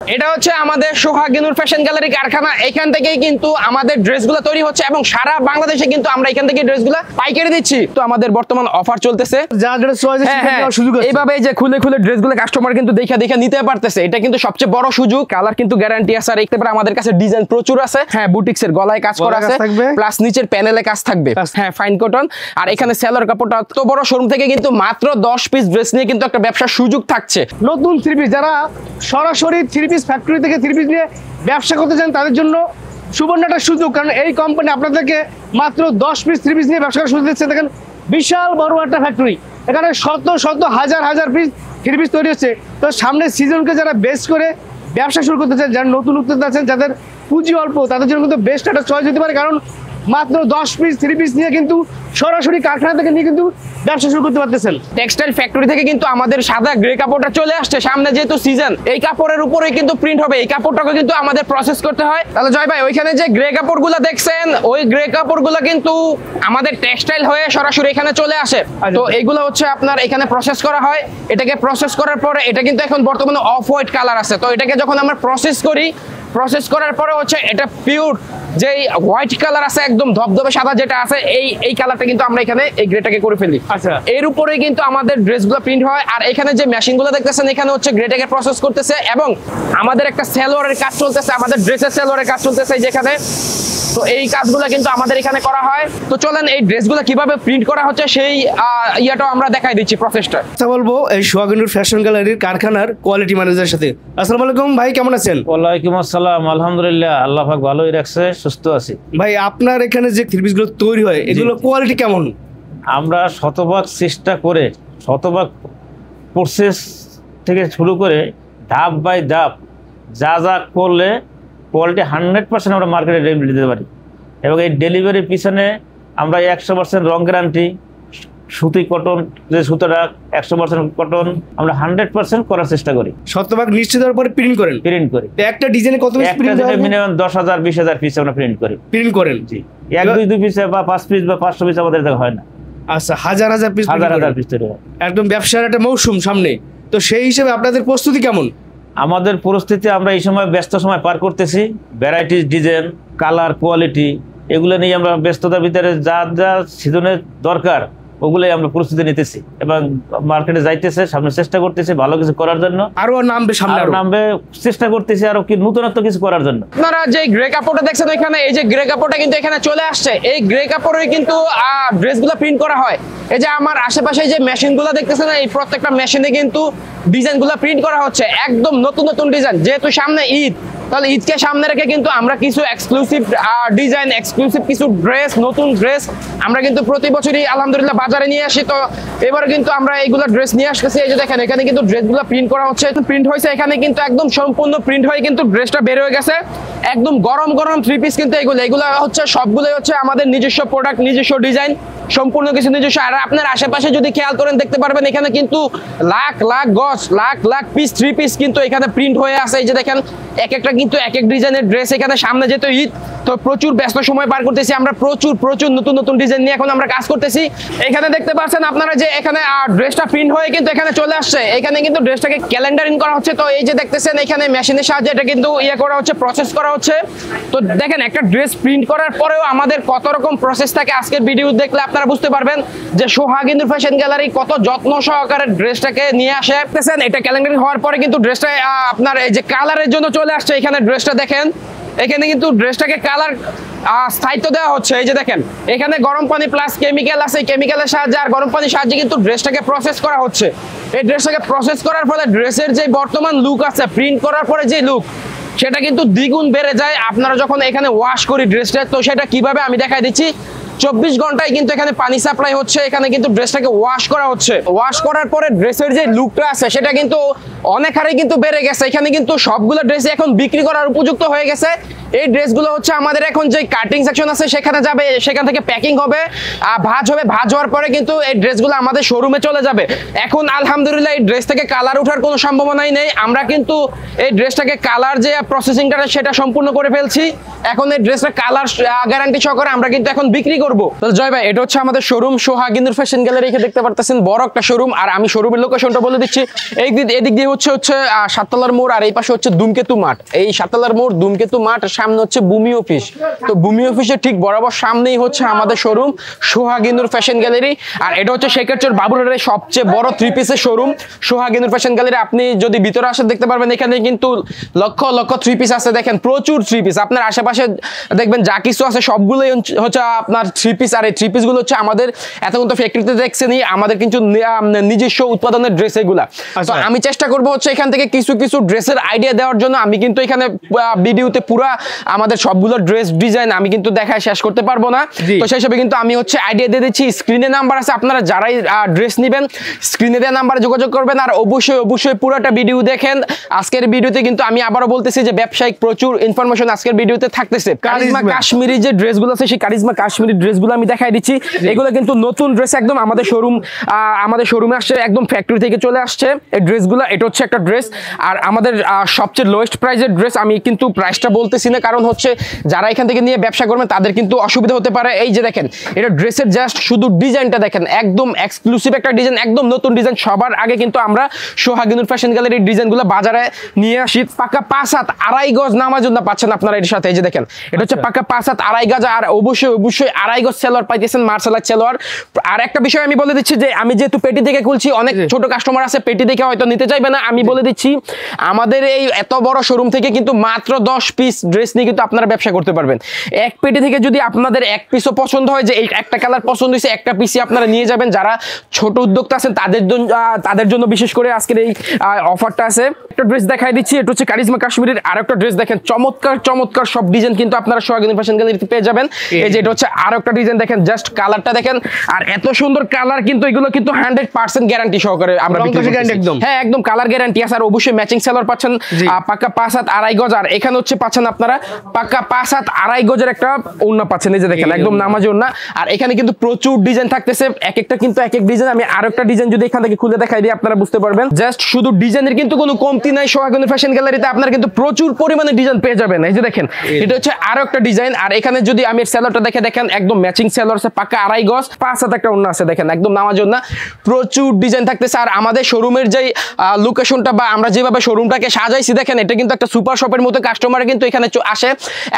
এটা হচ্ছে আমাদের সোহাগিনুর ফ্যাশন গ্যালারি কারখানা। এখান থেকেই কিন্তু আমাদের ড্রেসগুলো তৈরি হচ্ছে এবং সারা বাংলাদেশে কিন্তু আমরা এখান থেকে ড্রেসগুলো পাইকারি দিচ্ছি। তো আমাদের বর্তমান অফার চলতেছে, এইভাবে যে খুলে খুলে ড্রেসগুলো কাস্টমার কিন্তু দেখে দেখে নিতে পারতেছে। এটা কিন্তু সবচেয়ে বড় সুযোগ। কালার কিন্তু গ্যারান্টি আছে, আর দেখতে পারে আমাদের কাছে ডিজাইন প্রচুর আছে। হ্যাঁ, বুটিক্সের গলায় কাজ করা আছে, প্লাস নিচের প্যানেলে কাজ থাকবে। হ্যাঁ, ফাইন কটন। আর এখানে সেলর কাপড়টা তো বড় শোরুম থেকে কিন্তু মাত্র 10 পিস ড্রেস নিয়ে কিন্তু একটা ব্যবসার সুযোগ থাকছে। নতুন থ্রি পিস যারা সরাসরি থ্রি পিস ফ্যাক্টরি থেকে থ্রি পিস নিয়ে ব্যবসা করতে চান তাদের জন্য সুবর্ণ একটা সুযোগ, কারণ এই কোম্পানি আপনাদেরকে মাত্র 10 পিস থ্রি পিস নিয়ে ব্যবসা করার সুযোগ দিচ্ছে। দেখেন বিশাল বড় একটা ফ্যাক্টরি, এখানে শত শত হাজার হাজার পিস থ্রি পিস তৈরি হচ্ছে। তো সামনের সিজনকে যারা বেস করে ব্যবসা শুরু করতে চান, যারা নতুন উদ্যোক্তা আছেন, যাদের পুঁজি অল্প, তাদের জন্য কিন্তু বেস্ট একটা চয়েস হতে পারে, কারণ মাত্র 10 পিস থ্রি পিস নিয়ে কিন্তু সরাসরি কারখানা থেকে নিয়ে কিন্তু ব্যবসা শুরু করতে পারতেছেন। টেক্সটাইল ফ্যাক্টরি থেকে কিন্তু আমাদের সাদা গ্রে কাপড়টা চলে আসছে। সামনে যেহেতু সিজন, এই কাপড়ের উপরেই কিন্তু প্রিন্ট হবে। এই কাপড়টাকে কিন্তু আমাদের প্রসেস করতে হয়। তাহলে জয় ভাই, ওইখানে যে গ্রে কাপড়গুলো দেখছেন, ওই গ্রে কাপড়গুলো কিন্তু আমাদের টেক্সটাইল হয়ে সরাসরি এখানে চলে আসে। তো এইগুলো হচ্ছে আপনার এখানে প্রসেস করা হয়। এটাকে প্রসেস করার পরে এটা কিন্তু এখন বর্তমানে অফ হোয়াইট কালার আছে। তো এটাকে যখন আমরা প্রসেস করি, প্রসেস করার পরে হচ্ছে এটা পিওর যে হোয়াইট কালার আছে, একদম ধবধবে সাদা যেটা আছে, এই কালারটা কিন্তু আমরা এখানে এই গ্রেটাকে করে ফেলি। আচ্ছা, এর উপরে কিন্তু আমাদের ড্রেসগুলো প্রিন্ট হয়। আর এখানে যে মেশিনগুলো দেখতেছেন, এখানে হচ্ছে গ্রেটাকে প্রসেস করতেছে এবং আমাদের একটা সেলোয়ারের কাজ চলতেছে, আমাদের ড্রেসের সেলোয়ারের কাজ চলতেছে যেখানে। তো এই কাজগুলো কিন্তু আমাদের এখানে করা হয়। তো চলেন এই ড্রেসগুলো কিভাবে প্রিন্ট করা হচ্ছে সেই ইয়াটাও আমরা দেখাই দিচ্ছি, প্রসেসটা। আচ্ছা, বলবো এই সোহাগিনুর ফ্যাশন গ্যালারির কারখানার কোয়ালিটি ম্যানেজারের সাথে। আসসালামু আলাইকুম ভাই, কেমন আছেন? ওয়ালাইকুম আসসালাম, আলহামদুলিল্লাহ, আল্লাহ পাক ভালোই রাখছে, সুস্থ আছি। ভাই, আপনার এখানে যে থ্রি পিসগুলো তৈরি হয়, এগুলো কোয়ালিটি কেমন? আমরা শতভাগ চেষ্টা করে, শতভাগ প্রসেস থেকে শুরু করে ধাপ বাই ধাপ যা যা করলে কোয়ালিটি 100% আমরা মার্কেটে ডেলিভারি দিতে পারি। এবং এই ডেলিভারির পিছনে আমরা 100% রং গ্যারান্টি, সুতি কটন, যে সুতোটা 100% কটন, আমরা 100% করার চেষ্টা করি। শতভাগ নিশ্চিত হওয়ার পরে প্রিন্ট করেন? প্রিন্ট করি। একটা ডিজাইনে কত পিস প্রিন্ট হয়? মিনিমাম 10,000 20,000 পিস আমরা প্রিন্ট করি। প্রিন্ট করেন? জি, 1-2 পিস বা 5 পিস বা 500 পিস আমাদের দেখা হয় না। আচ্ছা, হাজার হাজার পিস, হাজার হাজার পিস তৈরি হয়। একদম ব্যবসার একটা মৌসুম সামনে, তো সেই হিসেবে আপনাদের প্রস্তুতি কেমন? আমাদের পরিস্থিতি, আমরা এই সময় ব্যস্ত সময় পার করতেছি। ভ্যারাইটিস ডিজাইন, কালার, কোয়ালিটি, এগুলো নিয়ে আমরা ব্যস্ততার ভিতরে যা যা সিজনের দরকার ওগুলোই আমরা প্রস্তুতি নিতেছি এবং মার্কেটে যাইতেছে, সামনে চেষ্টা করতেছি ভালো কিছু করার জন্য। আরো নামবে সামনে, আরো নামবে, চেষ্টা করতেছি আরো কি নতুনত্ব কিছু করার জন্য। আপনারা যে গ্রে কাপড়টা দেখছেন এখানে, এই যে গ্রে কাপড়টা কিন্তু এখানে চলে আসছে। এই গ্রে কাপড়ে কিন্তু ড্রেসগুলো প্রিন্ট করা হয়। এই যে আমার আশেপাশে যে মেশিনগুলো দেখতেছেন, এই প্রত্যেকটা মেশিনে কিন্তু ডিজাইনগুলো প্রিন্ট করা হচ্ছে, একদম নতুন নতুন ডিজাইন। যেহেতু সামনে ঈদ, তাহলে ঈদকে সামনে রেখে কিন্তু আমরা কিছু এক্সক্লুসিভ ডিজাইন, এক্সক্লুসিভ কিছু ড্রেস, নতুন ড্রেস আমরা কিন্তু প্রতি বছরই আলহামদুলিল্লাহ বাজারে নিয়ে আসি। তো এবারে কিন্তু আমরা এইগুলো ড্রেস নিয়ে আসতেছি। এই যে দেখেন, এখানে কিন্তু ড্রেসগুলো প্রিন্ট করা হচ্ছে, প্রিন্ট হয়েছে এখানে কিন্তু একদম সম্পূর্ণ প্রিন্ট হয়ে কিন্তু ড্রেসটা বের হয়ে গেছে। একদম গরম গরম থ্রি পিস কিন্তু এগুলো হচ্ছে সবগুলোই হচ্ছে আমাদের নিজস্ব প্রোডাক্ট, নিজস্ব ডিজাইন, সম্পূর্ণ কিছু নিজস্ব। আর আপনার আশেপাশে যদি খেয়াল করেন দেখতে পারবেন এখানে কিন্তু লাখ লাখ গজ, lakh lakh piece three piece কিন্তু এখানে প্রিন্ট হয়ে আছে। এই যে দেখেন, এক একটা কিন্তু এক এক ডিজাইনের ড্রেস। এখানে সামনে যেহেতু ঈদ, তো প্রচুর ব্যস্ত সময় পার করতেছি আমরা, প্রচুর নতুন নতুন ডিজাইন নিয়ে এখন আমরা কাজ করতেছি। এখানে দেখতে পাচ্ছেন আপনারা যে এখানে ড্রেসটা প্রিন্ট হয়ে কিন্তু এখানে চলে আসছে। এখানে কিন্তু ড্রেসটাকে ক্যালেন্ডারিং করা হচ্ছে। তো এই যে দেখতেছেন এখানে মেশিনের সাহায্যে এটা কিন্তু করা হচ্ছে, প্রসেস করা হচ্ছে। তো দেখেন, একটা ড্রেস প্রিন্ট করার পরেও আমাদের কত রকম প্রসেস থাকে। আজকের ভিডিও দেখলে আপনারা বুঝতে পারবেন যে সোহাগিনুর ফ্যাশন গ্যালারি কত যত্ন সহকারে ড্রেসটাকে নিয়ে আসে। দেখতেছেন, এটা ক্যালেন্ডারিং হওয়ার পরে কিন্তু ড্রেসটা আপনার এই যে কালারের জন্য চলে আসছে। এখানে ড্রেসটা দেখেন, এখানে কিন্তু ড্রেসটাকে কালার স্থায়িত্ব দেওয়া হচ্ছে। এই যে দেখেন, এখানে গরম পানি প্লাস কেমিক্যাল আছে, কেমিক্যালের সাহায্যে আর গরম পানির সাহায্যে কিন্তু ড্রেসটাকে প্রসেস করা হচ্ছে। এই ড্রেসটাকে প্রসেস করার ফলে ড্রেসের যে বর্তমান লুক আছে, প্রিন্ট করার পরে যে লুক, সেটা কিন্তু দ্বিগুণ বেড়ে যায় আপনারা যখন এখানে ওয়াশ করি ড্রেসটা। তো সেটা কিভাবে আমি দেখাই দিচ্ছি। 24 ঘন্টায় কিন্তু এখানে পানি সাপ্লাই হচ্ছে, এখানে কিন্তু ড্রেসটাকে ওয়াশ করা হচ্ছে। ওয়াশ করার পরে ড্রেসের যে লুকটা আছে সেটা কিন্তু অনেক হারে কিন্তু বেড়ে গেছে। এখানে কিন্তু সবগুলো ড্রেস এখন বিক্রি করার উপযুক্ত হয়ে গেছে। এই ড্রেসগুলো হচ্ছে আমাদের এখন যে কাটিং সেকশন আছে সেখানে যাবে, সেখান থেকে প্যাকিং হবে, ভাঁজ হবে, ভাঁজ হওয়ার পরে কিন্তু এই ড্রেসগুলো আমাদের শোরুমে চলে যাবে। এখন আলহামদুলিল্লাহ এই ড্রেস থেকে কালার ওঠার কোনো সম্ভাবনাই নেই। আমরা কিন্তু এই ড্রেসটাকে কালার যে প্রসেসিংটা সেটা সম্পূর্ণ করে ফেলছি। এখন এই ড্রেসটা কালার গ্যারান্টি সহকারে আমরা কিন্তু এখন বিক্রি করব। তো জয় ভাই, এটা হচ্ছে আমাদের শোরুম সোহাগিনুর ফ্যাশন গ্যালারি। এখানে দেখতে পারতেছেন বড় একটা শোরুম। আর আমি শোরুমের লোকেশনটা বলে দিচ্ছি। এদিক দিয়ে হচ্ছে সাততলার মোড়, আর এই পাশে হচ্ছে ধূমকেতু মাঠ। এই সাততলার মোড় ধূমকেতু মাঠ, সামনে হচ্ছে ভূমি অফিস। তো ভূমি অফিসের ঠিক বরাবর সামনেই হচ্ছে আমাদের শোরুম সোহাগিনুর ফ্যাশন গ্যালারি। আর এটা হচ্ছে শেখারচর বাবুরহাটের সবচেয়ে বড় 3 পিসের শোরুম সোহাগিনুর ফ্যাশন গ্যালারি। আপনি যদি ভিতরে আসেন দেখতে পারবেন এখানে কিন্তু লক্ষ লক্ষ 3 পিস আছে। দেখেন প্রচুর 3 পিস। আপনার আশেপাশে দেখবেন যা কিছু আছে সবগুলোই হচ্ছে আপনার 3 পিস। আর এই 3 পিস গুলো হচ্ছে আমাদের এতক্ষণ তো ফ্যাক্টরিতে দেখছেনই, আমাদের কিন্তু নিজস্ব উৎপাদনের ড্রেস এগুলা। তো আমি চেষ্টা করবো হচ্ছে এখান থেকে কিছু কিছু ড্রেসের আইডিয়া দেওয়ার জন্য। আমি কিন্তু এখানে ভিডিওতে পুরা আমাদের সবগুলো ড্রেস ডিজাইন আমি কিন্তু দেখায় শেষ করতে পারবো না। তো সেই হিসেবে কিন্তু আমি হচ্ছে আইডিয়া দিয়ে দিচ্ছি। স্ক্রিনে নাম্বার আছে, আপনারা যারাই ড্রেস নেবেন স্ক্রিনে দেওয়া নাম্বারে যোগাযোগ করবেন। আর অবশ্যই পুরোটা ভিডিও দেখেন। আজকের ভিডিওতে কিন্তু আমি আবারও বলতেছি যে ব্যবসায়িক প্রচুর ইনফরমেশন আজকের ভিডিওতে থাকতেছে। কারিজমা কাশ্মীরি যে ড্রেসগুলো আছে সেই কারিজমা কাশ্মীরি ড্রেসগুলো আমি দেখাই দিচ্ছি। এগুলো কিন্তু নতুন ড্রেস, একদম আমাদের শোরুমে আসছে, একদম ফ্যাক্টরি থেকে চলে আসছে এই ড্রেসগুলো। এটা হচ্ছে একটা ড্রেস। আর আমাদের সবচেয়ে লোয়েস্ট প্রাইসের ড্রেস। আমি কিন্তু প্রাইসটা বলতেছি না, কারণ হচ্ছে যারা এখান থেকে নিয়ে ব্যবসা করবেন তাদের কিন্তু অসুবিধা হতে পারে। এই যে দেখেন এটা ড্রেসের জাস্ট শুধু ডিজাইনটা দেখেন, একদম এক্সক্লুসিভ একটা ডিজাইন, একদম নতুন ডিজাইন। সবার আগে কিন্তু আমরা সোহাগিনুর ফ্যাশন গ্যালারির ডিজাইনগুলো বাজারে নিয়ে আসি। পাকা 5 হাত 2.5 গজ নামাজুন্না পাচ্ছেন আপনারা এর সাথে। এই যে দেখেন এটা হচ্ছে পাকা 5 হাত 2.5 গজ। আর অবশ্যই 2.5 গজ সেলোয়ার পাইতেছেন, মার্শাল সেলোয়ার। আর একটা বিষয় আমি বলে দিচ্ছি যে আমি যেহেতু পেটি থেকে খুলছি, অনেক ছোট কাস্টমার আছে পেটি দেখে হয়তো নিতে চাইবে না। আমি বলে দিচ্ছি আমাদের এই এত বড় শোরুম থেকে কিন্তু মাত্র 10 পিস ড্রেস নিয়ে কিন্তু আপনারা ব্যবসা করতে পারবেন। এক পেটি থেকে যদি আপনাদের এক পিসও পছন্দ হয়, যে এই একটা কালার পছন্দ হয়েছে, একটা পিসই আপনারা নিয়ে যাবেন। যারা ছোট উদ্যোক্তা আছেন তাদের জন্য বিশেষ করে আজকের এই অফারটা আছে। একটা ড্রেস দেখাই দিচ্ছি, এটা হচ্ছে কারিজমা কাশ্মীরের। আর একটা ড্রেস দেখেন, চমৎকার সব ডিজাইন কিন্তু আপনারা সোহাগিনুর ফ্যাশন গ্যালারিতে পেয়ে যাবেন। এই যে এটা হচ্ছে আর একটা ডিজাইন দেখেন, জাস্ট কালারটা দেখেন। আর এত সুন্দর কালার কিন্তু এগুলো কিন্তু 100% গ্যারান্টি সহকারে আমরা একদম, হ্যাঁ একদম কালার গ্যারান্টি আছে। আর অবশ্যই ম্যাচিং সেলার পাচ্ছেন পাক্কা 5 হাত 2.5 গজ। আর এখানে হচ্ছে পাচ্ছেন আপনারা পাক্কা 5 হাত 2.5 গজের একটা ওড়না পাচ্ছেন। এই যে দেখেন একদম নামাজি ওড়না। আর এখানে কিন্তু প্রচুর ডিজাইন থাকতেছে, এক একটা কিন্তু এক এক ডিজাইন। আমি আর একটা ডিজাইন যদি এখান থেকে খুলে দেখাই দিই আপনারা বুঝতে পারবেন। জাস্ট শুধু ডিজাইনের কিন্তু কোনো কমতি নাই সোহাগিনুর ফ্যাশন গ্যালারিতে। আপনারা কিন্তু প্রচুর পরিমাণে ডিজাইন পেয়ে যাবেন। এই যে দেখেন এটা হচ্ছে আরো একটা ডিজাইন। আর এখানে যদি আমি সেলারটা দেখেন একদম ম্যাচিং সেলার আছে, পাক্কা 2.5 গজ, 5 হাত একটা ওড়না আছে। দেখেন একদম নামাজি ওড়না, প্রচুর ডিজাইন থাকতেছে। আর আমাদের শোরুমের যে লোকেশনটা বা আমরা যেভাবে শোরুমটাকে সাজাইছি দেখেন, এটা কিন্তু একটা সুপার শপের মতো। কাস্টমার কিন্তু এখানে আসে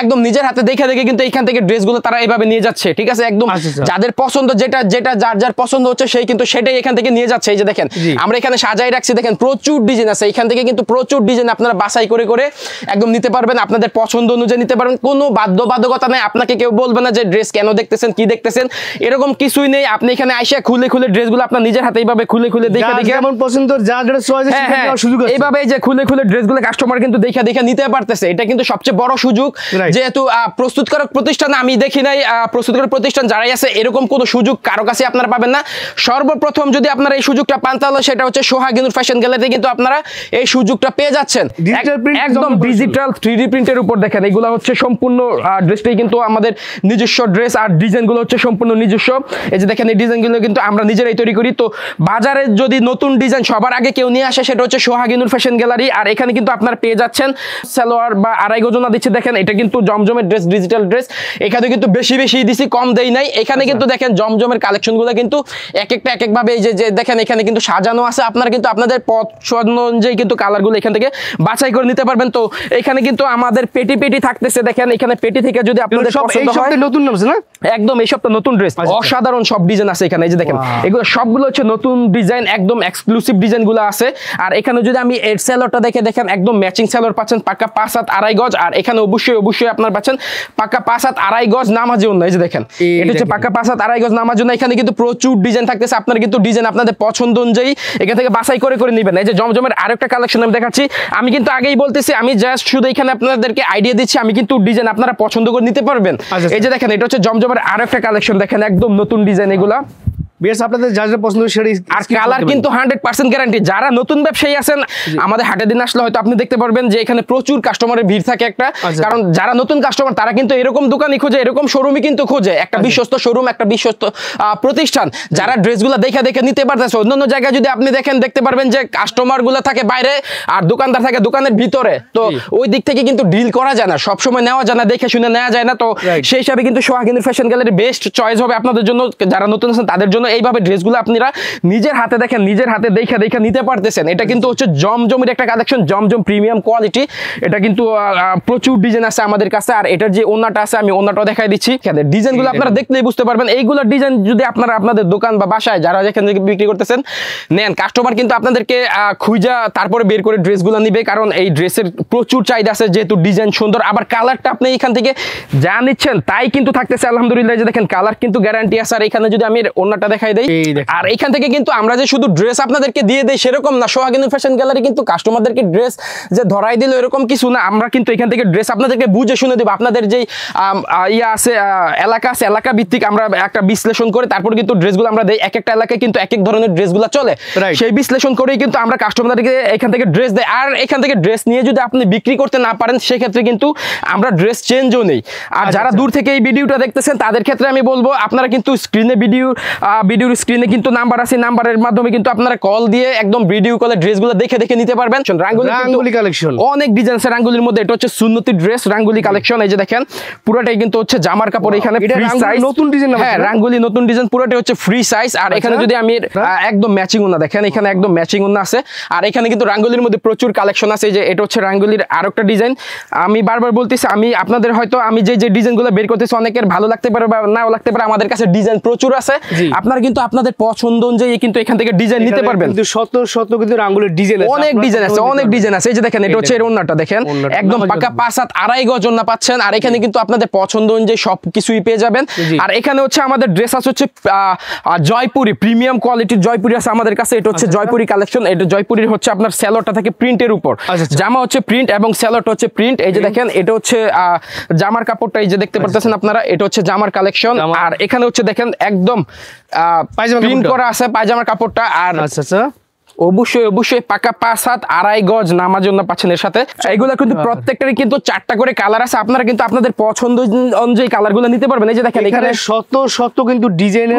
একদম নিজের হাতে দেখে কিন্তু এখান থেকে ড্রেসগুলো তারা এইভাবে নিয়ে যাচ্ছে। ঠিক আছে, একদম যাদের পছন্দ যেটা যার পছন্দ হচ্ছে সেই কিন্তু সেটাই এখান থেকে নিয়ে যাচ্ছে। এই যে দেখেন আমরা এখানে সাজাই রাখছি, দেখেন প্রচুর ডিজাইন আছে এখান থেকে, কিন্তু প্রচুর ডিজাইন আপনারা বাছাই করে একদম নিতে পারবেন, আপনাদের পছন্দ অনুযায়ী নিতে পারবেন। কোনো বাধ্যবাধকতা নেই, আপনাকে কেউ বলবে না যে ড্রেস কেন দেখতেছেন কি দেখতেছেন, এরকম কিছুই নেই। আপনি এখানে আইসা খুলে ড্রেসগুলো আপনার নিজের হাতে এইভাবে খুলে দেখে যেমন পছন্দ যা ড্রেস চয়েস সুযোগ আছে। এইভাবে যে খুলে ড্রেসগুলো কাস্টমার কিন্তু দেখে নিতে পারতেছে। এটা কিন্তু সবচেয়ে বড় সুযোগ। যেহেতু প্রস্তুতকারক প্রতিষ্ঠান আমি দেখি নাই, প্রস্তুতকারক প্রতিষ্ঠান যারাই আছে এরকম কোনো সুযোগ কারো কাছে আপনারা পাবেন না। সর্বপ্রথম যদি আপনারা এই সুযোগটা পান তাহলে সেটা হচ্ছে সোহাগিনুর ফ্যাশন গ্যালারিতে কিন্তু আপনারা এই সুযোগটা পেয়ে যাচ্ছেন। একদম ডিজিটাল 3D প্রিন্টের উপর দেখেন এগুলো হচ্ছে সম্পূর্ণ ড্রেসটাই কিন্তু আমাদের নিজস্ব ড্রেস। আর ডিজাইনগুলো হচ্ছে সম্পূর্ণ নিজস্ব। এই যে দেখেন এই ডিজাইনগুলো কিন্তু আমরা নিজেরাই তৈরি করি। তো বাজারে যদি নতুন ডিজাইন সবার আগে কেউ নিয়ে আসে সেটা হচ্ছে সোহাগিনুর ফ্যাশন গ্যালারি। আর এখানে কিন্তু আপনারা পেয়ে যাচ্ছেন সালোয়ার বা 2.5 গজ ওড়না দিচ্ছে। দেখেন এটা কিন্তু জমজমের ড্রেস, ডিজিটাল ড্রেস। এখানে কিন্তু বেশি দিছি, কম দেই নাই। এখানে কিন্তু দেখেন জমজমের কালেকশনগুলো কিন্তু এক একভাবে এই যে দেখেন এখানে কিন্তু সাজানো আছে। আপনারা কিন্তু আপনাদের পছন্দ অনুযায়ী কিন্তু কালারগুলো এখান থেকে বাছাই করে নিতে পারবেন। তো এখানে কিন্তু আমাদের পেটি থাকতেছে। দেখেন এখানে পেটি থেকে যদি আপনাদের পছন্দ হয়, নতুন নামছে না একদম এই সপ্তাহ নতুন ড্রেস, অসাধারণ সব ডিজাইন আছে এখানে। এই যে দেখেন এগুলো সবগুলো হচ্ছে নতুন ডিজাইন, একদম এক্সক্লুসিভ ডিজাইনগুলো আছে। আর এখানে যদি আমি এর সেলরটা দেখেন একদম ম্যাচিং সেলর পাচ্ছেন পাক্কা 5 হাত 2.5 গজ। আর এখানে অবশ্যই আপনার পাচ্ছেন পাক্কা 5 হাত 2.5 গজ নামাজি ওড়না। এই যে দেখেন এটা হচ্ছে পাক্কা 5 হাত 2.5 গজ নামাজি ওড়না। এখানে কিন্তু প্রচুর ডিজাইন থাকতেছে, আপনারা কিন্তু ডিজাইন আপনাদের পছন্দ অনুযায়ী এখান থেকে বাছাই করে নেবেন। এই যে জমজমের আরেকটা কালেকশন আমি দেখাচ্ছি। আমি কিন্তু আগেই বলতেছি, আমি জাস্ট শুধু এখানে আপনাদেরকে আইডিয়া দিচ্ছি, আমি কিন্তু ডিজাইন আপনারা পছন্দ করে নিতে পারবেন। এই যে দেখেন এটা হচ্ছে জমজমের আরেকটা কালেকশন, দেখেন একদম নতুন ডিজাইন এগুলা। বিয়ার্স আপনাদের যা যা পছন্দ সেটা আর কালার কিন্তু 100% গ্যারান্টি। যারা নতুন ব্যবসায়ী আছেন আমাদের হাটে দিন আসলে হয়তো আপনি দেখতে পারবেন যে এখানে প্রচুর কাস্টমারের ভিড় থাকে একটা, কারণ যারা নতুন কাস্টমার তারা কিন্তু এরকম দোকানই খোঁজে, এরকম শোরুমই কিন্তু খোঁজে, একটা বিশ্বস্ত শোরুম, একটা বিশ্বস্ত প্রতিষ্ঠান যারা ড্রেসগুলো দেখে দেখে নিতে পারতেছে। অন্যান্য জায়গায় যদি আপনি দেখতে পারবেন যে কাস্টমার গুলো থাকে বাইরে আর দোকানদার থাকে দোকানের ভিতরে, তো ওই দিক থেকে কিন্তু ডিল করা যায় না, সবসময় নেওয়া যায় না, দেখে শুনে নেওয়া যায় না। তো সেই হিসাবে কিন্তু সোহাগিনীর ফ্যাশন গ্যালারি বেস্ট চয়েস হবে আপনাদের জন্য, যারা নতুন আছেন তাদের জন্য। এইভাবে ড্রেসগুলো আপনারা নিজের হাতে দেখেন, নিজের হাতে দেখে দেখে নিতে পারতেছেন। এটা কিন্তু হচ্ছে জমজমের একটা কালেকশন, জমজম প্রিমিয়াম কোয়ালিটি। এটা কিন্তু প্রচুর ডিজাইন আছে আমাদের কাছে। আর এটার যে ওন্নাটা আছে আমি ওন্নাটাও দেখাই দিচ্ছি, ডিজাইনগুলো আপনারা দেখলেই বুঝতে পারবেন। এইগুলো ডিজাইন যদি আপনারা আপনাদের দোকান বা বাসায় যারা যেখান থেকে বিক্রি করতেছেন নেন, কাস্টমার কিন্তু আপনাদেরকে খুঁজা তারপরে বের করে ড্রেসগুলো নিবে, কারণ এই ড্রেসের প্রচুর চাহিদা আছে, যেহেতু ডিজাইন সুন্দর। আবার কালারটা আপনি এখান থেকে যা নিচ্ছেন তাই কিন্তু থাকতেছে আলহামদুলিল্লাহ। যে দেখেন কালার কিন্তু গ্যারান্টি আছে। আর এখানে যদি আমি ওন্নাটা দেখাই দেই, আর এখান থেকে কিন্তু আমরা যে শুধু ড্রেস আপনাদেরকে দিয়ে দেই সেরকম না, সোহাগিনী ফ্যাশন গ্যালারি কিন্তু কাস্টমারদেরকে ড্রেস যে ধরাই দিল এরকম কিছু না। আমরা কিন্তু এখান থেকে ড্রেস আপনাদেরকে বুঝে শুনে দেব। আপনাদের যে ইয়া আছে এলাকা আছে, এলাকা ভিত্তিক আমরা একটা বিশ্লেষণ করে তারপর কিন্তু ড্রেসগুলো আমরা দেই। এক একটা এলাকায় কিন্তু এক এক ধরনের ড্রেসগুলো চলে, সেই বিশ্লেষণ করেই কিন্তু আমরা কাস্টমারদেরকে এখান থেকে ড্রেস দেই। আর এখান থেকে ড্রেস নিয়ে যদি আপনি বিক্রি করতে না পারেন সেক্ষেত্রে কিন্তু আমরা ড্রেস চেঞ্জও নেই। আর যারা দূর থেকে এই ভিডিওটা দেখতেছেন তাদের ক্ষেত্রে আমি বলবো আপনারা কিন্তু স্ক্রিনে ভিডিওর স্ক্রিনে কিন্তু নাম্বার আছে, নাম্বারের মাধ্যমে কিন্তু আপনারা কল দিয়ে একদম ভিডিও কলে ড্রেসগুলো দেখে দেখে নিতে পারবেন। রাঙ্গুলি কালেকশন অনেক ডিজাইন আছে রাঙ্গুলির মধ্যে। এটা হচ্ছে সুন্নতি ড্রেস রাঙ্গুলি কালেকশন। এই যে দেখেন পুরোটাই কিন্তু হচ্ছে জামার কাপড়, এখানে ফ্রি সাইজ, নতুন ডিজাইন। হ্যাঁ রাঙ্গুলি নতুন ডিজাইন, পুরোটাই হচ্ছে ফ্রি সাইজ। আর এখানে যদি আমি একদম ম্যাচিং ওন্না দেখেন, এখানে একদম ম্যাচিং ওন্না আছে। আর এখানে কিন্তু রাঙ্গুলির মধ্যে প্রচুর কালেকশন আছে। যে এটা হচ্ছে রাঙ্গুলির আরেকটা ডিজাইন। আমি বারবার বলতেছি, আমি আপনাদের হয়তো আমি যে ডিজাইনগুলো বের করতেছি অনেকের ভালো লাগতে পারে বা নাও লাগতে পারে, আমাদের কাছে ডিজাইন প্রচুর আছে। আপনারা কিন্তু আপনাদের পছন্দ অনুযায়ী কিন্তু এখান থেকে ডিজাইন নিতে পারবেন। কিন্তু শত শত কিন্তু রাঙ্গুলির ডিজাইন আছে, অনেক ডিজাইন আছে, অনেক ডিজাইন আছে। এই যে দেখেন এটা হচ্ছে এর ওন্নাটা দেখেন, একদম পাকা 5 আড়াই গজ ওন্না পাচ্ছেন। আর এখানে কিন্তু আপনাদের পছন্দ অনুযায়ী সবকিছুই পেয়ে যাবেন। আর এখানে হচ্ছে আমাদের ড্রেস আছে হচ্ছে জয়পুরি প্রিমিয়াম কোয়ালিটির জয়পুরি আছে আমাদের কাছে। এটা হচ্ছে জয়পুরি কালেকশন। এটা জয়পুরির হচ্ছে আপনার সেলরটা থাকে প্রিন্টের উপর, জামা হচ্ছে প্রিন্ট এবং সেলরটা হচ্ছে প্রিন্ট। এই যে দেখেন এটা হচ্ছে জামার কাপড়টা, এই যে দেখতে পারতেছেন আপনারা, এটা হচ্ছে জামার কালেকশন। আর এখানে হচ্ছে দেখেন একদম প্রিন্ট করা আছে পায়জামার কাপড়টা। আর আচ্ছা অবশ্যই পাকা 5 আড়াই গজ নামার জন্য পাচ্ছেন এর সাথে। এগুলো কিন্তু প্রত্যেকটারই কিন্তু 4টা করে কালার আছে। আপনারা কিন্তু আপনাদের পছন্দ অনুযায়ী কালারগুলো নিতে পারবেন। এই যে দেখেন এখানে শত কিন্তু ডিজাইনের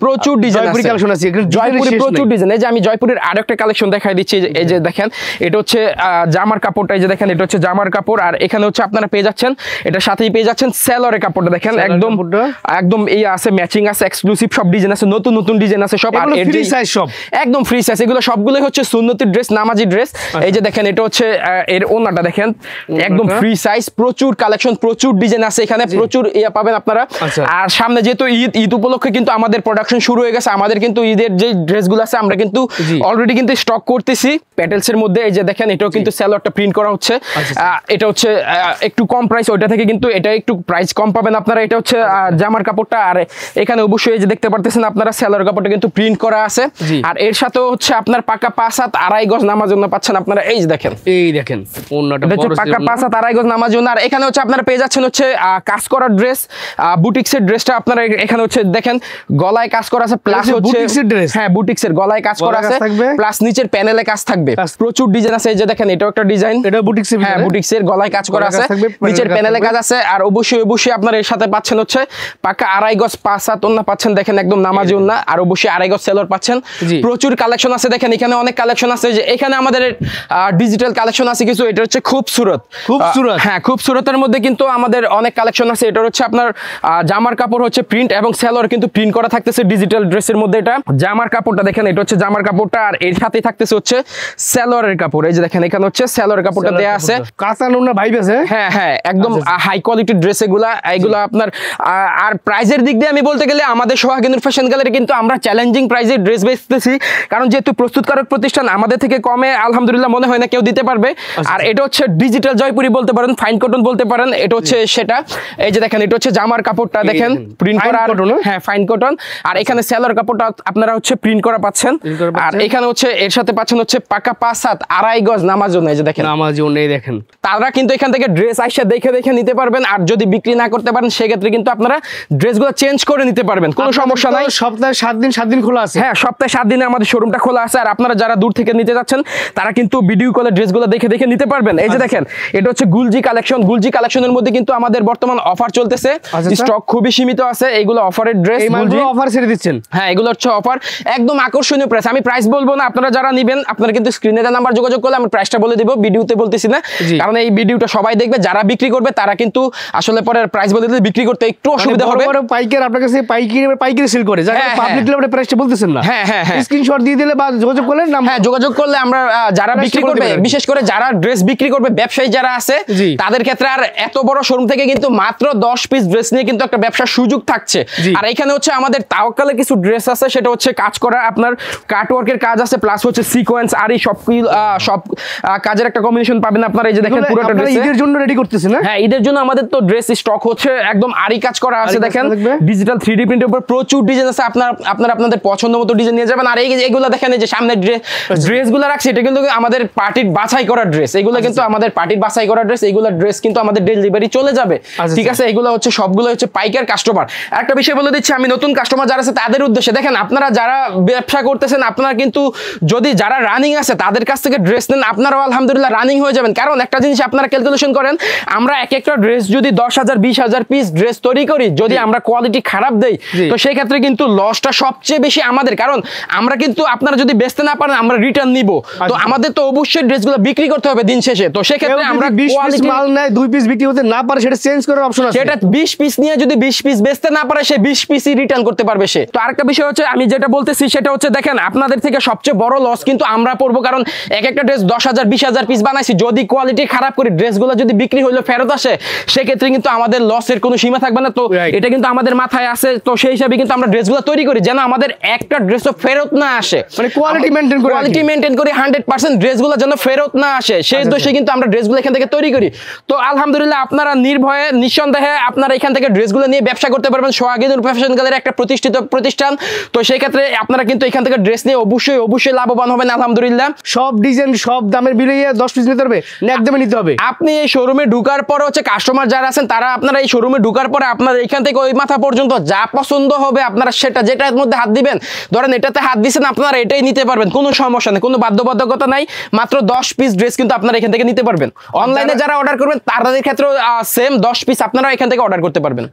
প্রচুর ডিজাইন জয়পুরি কালেকশন আছে, জয়পুরি প্রচুর ডিজাইন। এই যে আমি জয়পুরের আরেকটা কালেকশন দেখাই দিচ্ছি। এই যে দেখেন এটা হচ্ছে জামার কাপড়টা, এই যে দেখেন এটা হচ্ছে জামার কাপড়। আর এখানে হচ্ছে আপনারা পেয়ে যাচ্ছেন, এটার সাথেই পেয়ে যাচ্ছেন সেলরের কাপড়টা। দেখেন একদম এই আছে, ম্যাচিং আছে, এক্সক্লুসিভ সব ডিজাইন আছে, নতুন ডিজাইন আছে সব। আর ফ্রি সাইজ সব, একদম ফ্রি সাইজ। এগুলো সবগুলোই হচ্ছে সুন্নতি ড্রেস, নামাজি ড্রেস। এই যে দেখেন এটা হচ্ছে এর ওন্নাটা দেখেন, একদম ফ্রি সাইজ, প্রচুর কালেকশন, প্রচুর ডিজাইন আছে এখানে, প্রচুর ইয়া পাবেন আপনারা। আর সামনে যেহেতু ঈদ উপলক্ষে কিন্তু আমাদের প্রোডাকশন শুরু হয়ে গেছে। আমাদের কিন্তু ঈদের যে ড্রেসগুলো আছে আমরা কিন্তু অলরেডি কিন্তু স্টক করতেছি প্যাটেলস এর মধ্যে। এই যে দেখেন এটাও কিন্তু সেলরটা প্রিন্ট করা হচ্ছে। এটা হচ্ছে একটু কম প্রাইস, ওইটা থেকে কিন্তু এটা একটু প্রাইস কম পাবেন আপনারা। এটা হচ্ছে জামার কাপড়টা। আর এখানে অবশ্যই এই যে দেখতে পারতেছেন আপনারা সেলর কাপড়টা কিন্তু প্রিন্ট করা আছে। আর এর সাথেও হচ্ছে আপনার পাকা 5 আড়াই গজ নামার জন্য পাচ্ছেন আপনারা। এই দেখেন ওন্নাটা হচ্ছে পাকা 5 আড়াই গজ নামার জন্য। আর এখানে হচ্ছে আপনারা পেয়ে যাচ্ছেন হচ্ছে কাজ করা ড্রেস, বুটিক্সের ড্রেসটা আপনারা এখানে হচ্ছে দেখেন গলায় কাজ করা আছে, প্লাস হচ্ছে হ্যাঁ বুটিক্সের গলায় কাজ করা আছে, প্লাস নিচের প্যানেলে কাজ থাকবে, প্রচুর ডিজাইন আছে। এই যে দেখেন এটাও একটা ডিজাইন, এটা বুটিক্সের, হ্যাঁ বুটিক্সের গলায় কাজ করা আছে, নিচের প্যানেলে কাজ আছে। আর অবশ্যই আপনারা এর সাথে পাচ্ছেন হচ্ছে পাকা আড়াই গজ 5 ওন্না পাচ্ছেন, দেখেন একদম নামাজি ওন্না। আর অবশ্যই আড়াই গজ সেলর পাচ্ছেন। প্রচুর কালেকশন আছে, দেখেন এখানে অনেক কালেকশন আছে। যে এখানে আমাদের ডিজিটাল কালেকশন আছে কিছু। এটা হচ্ছে খুবসুরত, হ্যাঁ খুবসুরতের মধ্যে কিন্তু আমাদের অনেক কালেকশন আছে। এটা হচ্ছে আপনার জামার কাপড় হচ্ছে প্রিন্ট এবং সেলর কিন্তু প্রিন্ট করা থাকতেছে ডিজিটাল ড্রেসের মধ্যে। এটা জামার কাপড়টা দেখেন, এটা হচ্ছে জামার কাপড়টা। আর এর সাথে থাকতেছে হচ্ছে সেলরের কাপড়। এই যে দেখেন এখানে হচ্ছে সেলরের কাপড়টা দেয়া আছে, কাঁচা নোনা ভাইব আছে। হ্যাঁ একদম হাই কোয়ালিটির ড্রেস এগুলা আপনার। আর প্রাইজের দিক দিয়ে আমি বলতে গেলে আমাদের সোহাগিনুর ফ্যাশন গ্যালারি কিন্তু আমরা চ্যালেঞ্জিং প্রাইজে ড্রেস বেচতেছি, কারণ যেহেতু কিন্তু প্রস্তুতকারক প্রতিষ্ঠান, আমাদের থেকে কমে আলহামদুলিল্লাহ মনে হয় না কেউ দিতে পারবে। আর এটা হচ্ছে ডিজিটাল জয়পুরি বলতে পারেন, ফাইন কটন বলতে পারেন, এটা হচ্ছে সেটা। এই যে দেখেন এটা হচ্ছে জামার কাপড়টা দেখেন প্রিন্ট করা, হ্যাঁ ফাইন কটন। আর এখানে সেলার কাপড়টা আপনারা হচ্ছে প্রিন্ট করা পাচ্ছেন। আর এখানে হচ্ছে এর সাথে পাচ্ছেন হচ্ছে পাকা 5-7 আড়াই গজ নামাজ জন্য। এই যে দেখেন নামাজ জন্য দেখেন, তারা কিন্তু এখান থেকে ড্রেস আইসা দেখে দেখে নিতে পারবেন। আর যদি বিক্রি না করতে পারেন সেক্ষেত্রে কিন্তু আপনারা ড্রেসগুলো চেঞ্জ করে নিতে পারবেন, কোনো সমস্যা নাই। সপ্তাহে 7 দিন খোলা আছে। হ্যাঁ, সপ্তাহে 7 দিনে আমাদের শোরুমটা খোলা আছে। আর আপনারা যারা দূর থেকে নিতে যাচ্ছেন তারা কিন্তু ভিডিও কলে ড্রেসগুলো দেখে দেখে নিতে পারবেন। এই যে দেখেন এটা হচ্ছে গুলজি কালেকশন। গুলজি কালেকশনের মধ্যে কিন্তু আমাদের বর্তমান অফার চলতেছে, স্টক খুবই সীমিত আছে। এইগুলো অফারের ড্রেস, গুলজি অফার ছেড়ে দিচ্ছেন। হ্যাঁ, এগুলো হচ্ছে অফার, একদম আকর্ষণীয় প্রাইস। আমি প্রাইস বলবো না, আপনারা যারা নেবেন আপনারা কিন্তু স্ক্রিনে দেওয়া নাম্বার যোগাযোগ করলে আমি প্রাইসটা বলে দিব, ভিডিওতে বলতেছি না, কারণ এই ভিডিওটা সবাই দেখবে। যারা বিক্রি করবে তারা কিন্তু আসলে পরে প্রাইস বলে দিলে বিক্রি করতে একটু অসুবিধা হবে। পাইকার আপনার কাছে পাইকারি সেল করে, যারা পাবলিক লেভেলে প্রাইসটা বলতেছেন না। হ্যাঁ হ্যাঁ হ্যাঁ, স্ক্রিনশট দিয়ে দিলে বা যোগাযোগ করলে হ্যাঁ যোগাযোগ করলে আমরা যারা বিক্রি করবে, বিশেষ করে যারা ড্রেস বিক্রি করবে ব্যবসায়ী যারা আছে তাদের ক্ষেত্রে আর এত বড় শোরুম থেকে কিন্তু মাত্র 10 পিস ড্রেস নিয়ে কিন্তু একটা ব্যবসার সুযোগ থাকছে। আর এখানে হচ্ছে আমাদের তাওয়াক্কালে কিছু ড্রেস আছে, সেটা হচ্ছে কাজ করা আপনার কাটওয়ার্কের কাজ আছে, প্লাস হচ্ছে সিকোয়েন্স আর এই সব কাজের একটা কম্বিনেশন পাবেন আপনারা। এই যে দেখেন পুরোটা ড্রেস ঈদের জন্য রেডি করতেছেন না? হ্যাঁ, ঈদের জন্য আমাদের তো ড্রেস স্টক হচ্ছে একদম আরি কাজ করা আছে। দেখেন ডিজিটাল 3D প্রিন্টের উপর প্রচুর ডিজাইন আছে, আপনাদের পছন্দ মতো ডিজাইন নিয়ে যাবেন। আর এইগুলো দেখেন এই যে সামনে ড্রেসগুলো রাখছি, এটা কিন্তু আমাদের পার্টির বাছাই করা ড্রেস। এগুলো কিন্তু আমাদের পার্টির বাছাই করা ড্রেস। এইগুলো ড্রেস কিন্তু আমাদের ডেলিভারি চলে যাবে, ঠিক আছে? এগুলো হচ্ছে সবগুলো হচ্ছে পাইকার কাস্টমার। একটা বিষয় বলে দিচ্ছি আমি, নতুন কাস্টমার যারা আছে তাদের উদ্দেশ্যে, দেখেন আপনারা যারা ব্যবসা করতেছেন আপনারা কিন্তু যদি যারা রানিং আছে তাদের কাছ থেকে ড্রেস নেন, আপনারাও আলহামদুলিল্লাহ রানিং হয়ে যাবেন। কারণ একটা জিনিস আপনারা ক্যালকুলেশন করেন, আমরা এক একটা ড্রেস যদি 10,000 20,000 পিস ড্রেস তৈরি করি, যদি আমরা কোয়ালিটি খারাপ দেই তো সেই ক্ষেত্রে কিন্তু লসটা সবচেয়ে বেশি আমাদের। কারণ আমরা কিন্তু আপনারা যদি বেচতে না পারেন আমরা রিটার্ন নিব, তো আমাদের তো অবশ্যই ড্রেসগুলো বিক্রি করতে হবে দিন শেষে। তো সেই ক্ষেত্রে আমরা 20 পিস মাল নেয়, 2 পিস বিক্রি হতে না পারে সেটা চেঞ্জ করার অপশন আছে। সেটা 20 পিস নিয়ে যদি 20 পিস বেচতে না পারে সে 20 পিসই রিটার্ন করতে পারবে সে। তো আরেকটা বিষয় হচ্ছে আমি যেটা বলতেছি সেটা হচ্ছে দেখেন আপনাদের থেকে সবচেয়ে বড় লস কিন্তু আমরা পড়বো, কারণ এক একটা ড্রেস 10,000 20,000 পিস বানাইছি, যদি কোয়ালিটি খারাপ করি ড্রেসগুলো যদি বিক্রি হইলো ফেরত আসে সেক্ষেত্রে কিন্তু আমাদের লসের কোনো সীমা থাকবে না। তো এটা কিন্তু আমাদের মাথায় আছে, তো সেই হিসাবে কিন্তু আমরা ড্রেসগুলো তৈরি করি যেন আমাদের একটা ড্রেসও ফেরত না আসে, মানে কোয়ালিটি মেইনটেইন করি 100% ড্রেসগুলো যেন ফেরত না আসে, সেই উদ্দেশ্যে কিন্তু আমরা ড্রেসগুলো এখান থেকে তৈরি করি। তো আলহামদুলিল্লাহ আপনারা নির্ভয়ে নিঃসন্দেহে আপনারা এখান থেকে ড্রেসগুলো নিয়ে ব্যবসা করতে পারবেন। সোহাগীনুর ফ্যাশন গ্যালারি একটা প্রতিষ্ঠিত প্রতিষ্ঠান, তো সেই ক্ষেত্রে আপনারা কিন্তু এখান থেকে ড্রেস নিয়ে অবশ্যই লাভবান হবেন আলহামদুলিল্লাহ। সব ডিজাইন সব দামের বিলিয়ে 10 পিস নিতে হবে না, একদমই নিতে হবে। আপনি এই শোরুমে ঢোকার পর হচ্ছে কাস্টমার যারা আছেন তারা আপনারা এই শোরুমে ঢোকার পরে আপনারা এখান থেকে ওই মাথা পর্যন্ত যা পছন্দ হবে আপনারা যেটার মধ্যে হাত দিবেন, ধরেন এটাতে হাত দিচ্ছেন আপনারা এটাই নিতে পারবেন, কোনো সমস্যা নেই, কোনো বাধ্যবাধকতা নাই। মাত্র 10 পিস ড্রেস কিন্তু আপনারা এখান থেকে নিতে পারবেন। অনলাইনে যারা অর্ডার করবেন তাদের ক্ষেত্রে সেম 10 পিস আপনারা এখান থেকে অর্ডার করতে পারবেন।